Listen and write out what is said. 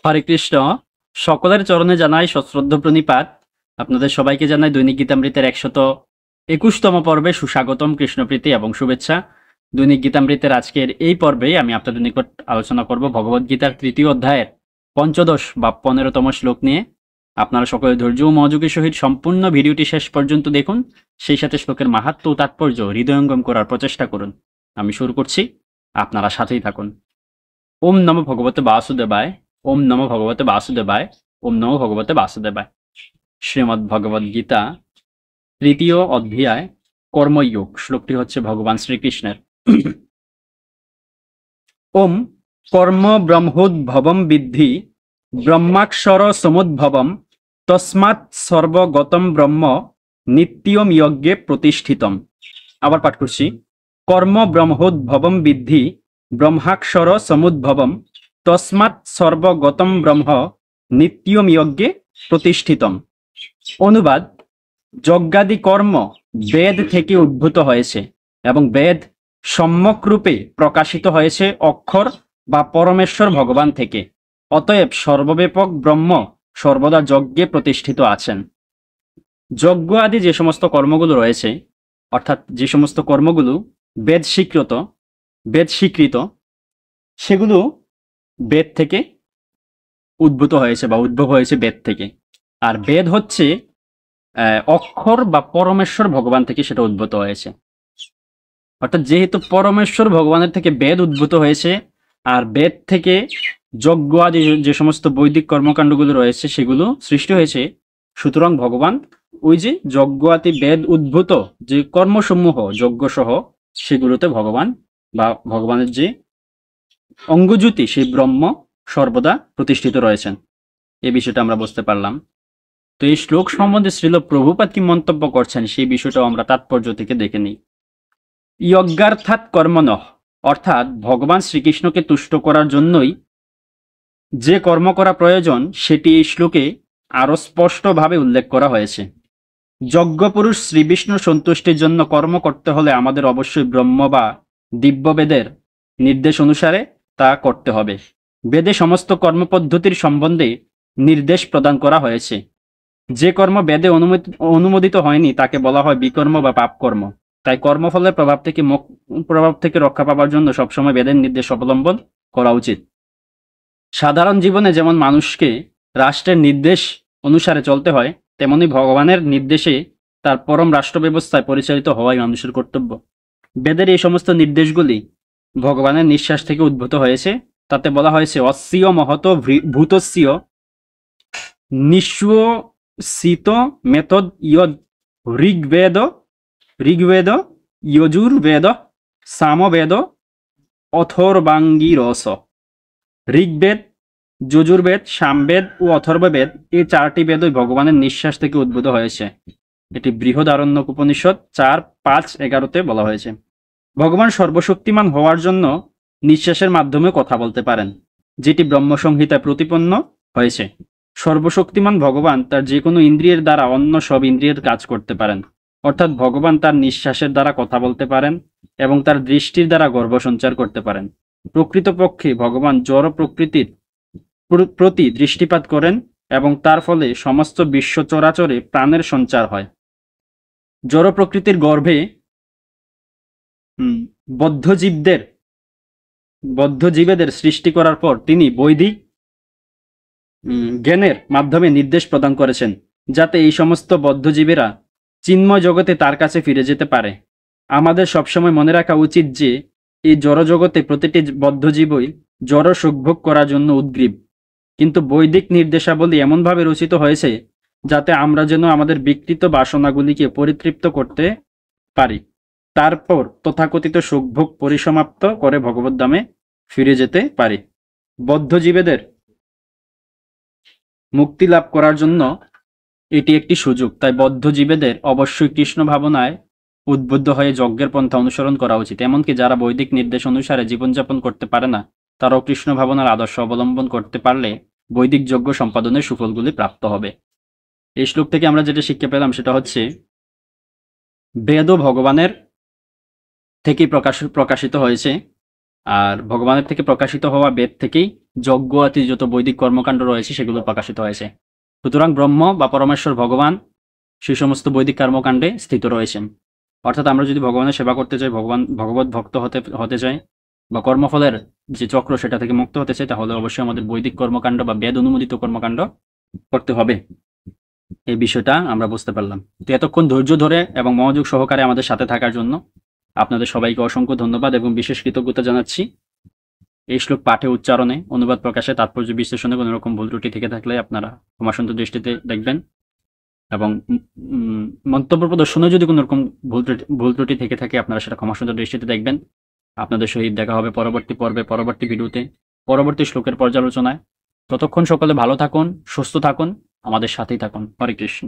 হরে কৃষ্ণ। সকলের চরণে জানাই সশ্রদ্ধ প্রণিপাত। আপনাদের সবাইকে জানাই দৈনিক গীতামৃতের 121তম পর্বে সুস্বাগতম, কৃষ্ণপ্রীতি এবং শুভেচ্ছা। দৈনিক গীতামৃতের আজকের এই পর্বে আমি আপনাদের নিকট আলোচনা করব ভগবদ্গীতার 3য় অধ্যায়ের 15 বা 15তম শ্লোক নিয়ে। আপনারা সকলে ধৈর্য ও মনোযোগের সহিত সম্পূর্ণ ভিডিওটি শেষ পর্যন্ত দেখুন, সেই সাথে শ্লোকের মাহাত্ম্য ও তাৎপর্য হৃদয়ঙ্গম করার প্রচেষ্টা করুন। আমি শুরু করছি, আপনারা সাথেই থাকুন। ওম নমো ভগবতে বাসুদেবায়, ওম নমো ভগবতে বাসুদেবায়, ওম নমো ভগবতে বাসুদেবায়। শ্রীমদ্ ভগবদ্ গীতা 3য় অধ্যায় কর্মযোগ। শ্লোকটি হচ্ছে ভগবান শ্রীকৃষ্ণের। ওম কর্ম ব্রহ্মোদ্ভবম বিদ্ধি ব্রহ্মাক্ষর সমুদ্ভবম তস্মাৎ সর্বগতম ব্রহ্ম নিত্যম যজ্ঞে প্রতিষ্ঠিতম। আবার পাঠ করছি। কর্ম ব্রহ্মোদ্ভবম বিদ্ধি ব্রহ্মাক্ষর সমুদ্ভবম তস্মাৎ সর্বগতম ব্রহ্ম নিত্যম যজ্ঞে প্রতিষ্ঠিতম। অনুবাদ: যজ্ঞাদি কর্ম বেদ থেকে উদ্ভূত হয়েছে এবং বেদ সম্যক রূপে প্রকাশিত হয়েছে অক্ষর বা পরমেশ্বর ভগবান থেকে। অতএব সর্বব্যাপক ব্রহ্ম সর্বদা যজ্ঞে প্রতিষ্ঠিত আছেন। যজ্ঞ আদি যে সমস্ত কর্মগুলো রয়েছে, অর্থাৎ যে সমস্ত কর্মগুলো বেদ স্বীকৃত, সেগুলো বেদ থেকে উদ্ভূত হয়েছে বা উদ্ভব হয়েছে বেদ থেকে। আর বেদ হচ্ছে অক্ষর বা পরমেশ্বর ভগবান থেকে সেটা উদ্ভূত হয়েছে। অর্থাৎ যেহেতু পরমেশ্বর ভগবানের থেকে বেদ উদ্ভূত হয়েছে, আর বেদ থেকে যজ্ঞ আদি যে সমস্ত বৈদিক কর্মকাণ্ডগুলো রয়েছে সেগুলো সৃষ্টি হয়েছে, সুতরাং ভগবান ওই যে যজ্ঞ আদি বেদ উদ্ভূত যে কর্মসমূহ যজ্ঞ সহ, সেগুলোতে ভগবান বা ভগবানের যে অঙ্গজ্যোতি সেই ব্রহ্ম সর্বদা প্রতিষ্ঠিত রয়েছেন। এই বিষয়টা আমরা বুঝতে পারলাম। তো এই শ্লোক সম্বন্ধে শ্রীল প্রভুপাদ কি মন্তব্য করছেন সেই বিষয়টাও আমরা তাৎপর্য থেকে দেখে নিই। যজ্ঞার্থাৎ কর্মণঃ, অর্থাৎ ভগবান শ্রীকৃষ্ণকে তুষ্ট করার জন্যই যে কর্ম করা প্রয়োজন সেটি এই শ্লোকে আরো স্পষ্টভাবে উল্লেখ করা হয়েছে। যজ্ঞপুরুষ শ্রীবিষ্ণু সন্তুষ্টির জন্য কর্ম করতে হলে আমাদের অবশ্যই ব্রহ্ম বা দিব্যবেদের নির্দেশ অনুসারে তা করতে হবে। বেদে সমস্ত কর্মপদ্ধতির সম্বন্ধে নির্দেশ প্রদান করা হয়েছে। যে কর্ম বেদে অনুমোদিত হয়নি তাকে বলা হয় বিকর্ম বা পাপ কর্ম। তাই কর্মফলের প্রভাব থেকে রক্ষা পাওয়ার জন্য সবসময় বেদের নির্দেশ অবলম্বন করা উচিত। সাধারণ জীবনে যেমন মানুষকে রাষ্ট্রের নির্দেশ অনুসারে চলতে হয়, তেমনি ভগবানের নির্দেশে তার পরম রাষ্ট্র ব্যবস্থায় পরিচালিত হওয়াই মানুষের কর্তব্য। বেদের এই সমস্ত নির্দেশগুলি ভগবানের নিঃশ্বাস থেকে উদ্ভূত হয়েছে। তাতে বলা হয়েছে অস্যীয় মহত ভূতস্য নিঃস্বসিত মেথড ইয়দ ঋগ্বেদ যজুর্বেদ সামবেদ অথর্বাঙ্গিরস। ঋগ্বেদ, যজুর্বেদ, সামবেদ ও অথর্ববেদ এই 4টি বেদই ভগবানের নিঃশ্বাস থেকে উদ্ভূত হয়েছে। এটি বৃহদারণ্যক উপনিষদ 4:5-11 বলা হয়েছে। ভগবান সর্বশক্তিমান হওয়ার জন্য নিঃশ্বাসের মাধ্যমে কথা বলতে পারেন, যেটি ব্রহ্মসংহিতায় প্রতিপন্ন হয়েছে। সর্বশক্তিমান ভগবান তার যে কোনো ইন্দ্রিয়ের দ্বারা অন্য সব ইন্দ্রিয়ের কাজ করতে পারেন, অর্থাৎ ভগবান তার নিঃশ্বাসের দ্বারা কথা বলতে পারেন এবং তার দৃষ্টির দ্বারা গর্ভ সঞ্চার করতে পারেন। প্রকৃতপক্ষে ভগবান জড় প্রকৃতির প্রতি দৃষ্টিপাত করেন এবং তার ফলে সমস্ত বিশ্ব চরাচরে প্রাণের সঞ্চার হয়। জড় প্রকৃতির গর্ভে বদ্ধজীবেদের সৃষ্টি করার পর তিনি বৈদিক জ্ঞানের মাধ্যমে নির্দেশ প্রদান করেছেন, যাতে এই সমস্ত বদ্ধজীবেরা চিন্ময় জগতে তার কাছে ফিরে যেতে পারে। আমাদের সবসময় মনে রাখা উচিত যে এই জড়জগতে প্রতিটি বদ্ধজীবই জড় সুখভোগ করার জন্য উদ্গ্রীব, কিন্তু বৈদিক নির্দেশাবলী এমনভাবে রচিত হয়েছে যাতে আমরা যেন আমাদের বিকৃত বাসনাগুলিকে পরিতৃপ্ত করতে পারি, তারপর তথাকথিত সুখভোগ পরিসমাপ্ত করে ভগবদ্ধামে ফিরে যেতে পারি। বদ্ধজীবেদের মুক্তি লাভ করার জন্য এটি একটি সুযোগ। তাই বদ্ধজীবেদের অবশ্যই কৃষ্ণ ভাবনায় উদ্বুদ্ধ হয়ে যজ্ঞের পন্থা অনুসরণ করা উচিত। এমনকি যারা বৈদিক নির্দেশ অনুসারে জীবনযাপন করতে পারে না, তারাও কৃষ্ণ ভাবনার আদর্শ অবলম্বন করতে পারলে বৈদিক যজ্ঞ সম্পাদনের সুফলগুলি প্রাপ্ত হবে। এই শ্লোক থেকে আমরা যেটা শিক্ষা পেলাম সেটা হচ্ছে বেদ ভগবানের থেকেই প্রকাশিত হয়েছে, আর ভগবানের থেকে প্রকাশিত হওয়া বেদ থেকেই যজ্ঞ আদি যত বৈদিক কর্মকাণ্ড রয়েছে সেগুলো প্রকাশিত হয়েছে। সুতরাং ব্রহ্ম বা পরমেশ্বর ভগবান সেই সমস্ত বৈদিক কর্মকাণ্ডে স্থিত রয়েছেন। অর্থাৎ আমরা যদি ভগবানের সেবা করতে চাই, ভগবত ভক্ত হতে হতে চাই, বা কর্মফলের যে চক্র সেটা থেকে মুক্ত হতে চাই, তাহলে অবশ্যই আমাদের বৈদিক কর্মকাণ্ড বা বেদ অনুমোদিত কর্মকাণ্ড করতে হবে। এই বিষয়টা আমরা বুঝতে পারলাম। তো এতক্ষণ ধৈর্য ধরে এবং মনোযোগ সহকারে আমাদের সাথে থাকার জন্য আপনাদের সবাইকে অসংখ্য ধন্যবাদ এবং বিশেষ কৃতজ্ঞতা জানাচ্ছি। এই শ্লোক পাঠে, উচ্চারণে, অনুবাদ প্রকাশে, তাৎপর্য বিশ্লেষণে কোনো রকম ভুল ত্রুটি থেকে থাকলে আপনারা ক্ষমাসুন্দর দৃষ্টিতে দেখবেন, এবং মন্তব্য প্রদর্শনে যদি কোনো রকম ভুল ত্রুটি থেকে থাকে আপনারা সেটা ক্ষমাসুন্দর দৃষ্টিতে দেখবেন। আপনাদের সহিত দেখা হবে পরবর্তী পর্বে, পরবর্তী ভিডিওতে, পরবর্তী শ্লোকের পর্যালোচনায়। ততক্ষণ সকলে ভালো থাকুন, সুস্থ থাকুন, আমাদের সাথেই থাকুন। হরে কৃষ্ণ।